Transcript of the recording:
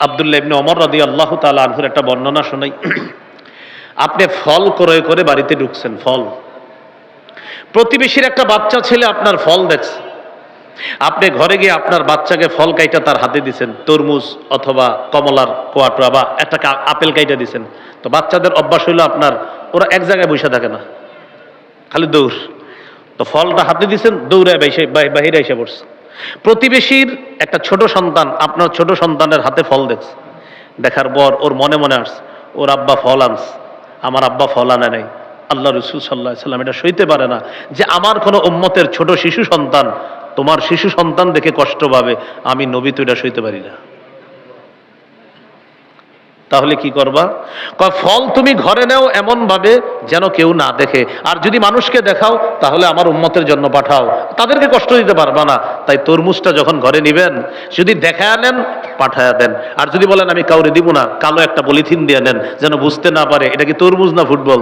আব্দুল্লাহ ইবনে ওমর রাদিয়াল্লাহু তাআলা আনহুর একটা বর্ণনা শোনাই। আপনি ফল ক্রয় করে বাড়িতে ঢুকছেন, ফল, প্রতিবেশীর একটা বাচ্চা ছেলে আপনার ফল দেখছে, আপনি ঘরে গিয়ে আপনার বাচ্চাকে ফল কাইটা তার হাতে দিছেন, তরমুজ অথবা কমলার কোয়াটোয়া বা একটা আপেল কাইটা দিছেন। তো বাচ্চাদের অভ্যাস হইলো আপনার, ওরা এক জায়গায় বসে থাকে না, খালি দৌড়। তো ফলটা হাতে দিছেন, দৌড়ে বাহিরে এসে পড়ছে। প্রতিবেশীর একটা ছোট সন্তান আপনার ছোট সন্তানের হাতে ফল দেখছে, দেখার পর ওর মনে মনে আসছে ওর আব্বা ফল আনছে, আমার আব্বা ফল আনে নাই। আল্লাহ রাসূল সাল্লাল্লাহু আলাইহি সাল্লাম এটা সইতে পারে না যে আমার কোনো উম্মতের ছোট শিশু সন্তান তোমার শিশু সন্তান দেখে কষ্ট পাবে, আমি নবী তো এটা সইতে পারি না। তাহলে কি করবা? ফল তুমি ঘরে নেও এমন ভাবে যেন কেউ না দেখে, আর যদি মানুষকে দেখাও তাহলে আমার উম্মতের জন্য পাঠাও, তাদেরকে কষ্ট দিতে পারবা না। তাই তরমুজটা যখন ঘরে নিবেন, যদি দেখায় নেন পাঠায়া দেন, আর যদি বলেন আমি কাউরে দিব না, কালো একটা পলিথিন দিয়ে নেন যেন বুঝতে না পারে এটা কি তরমুজ না ফুটবল।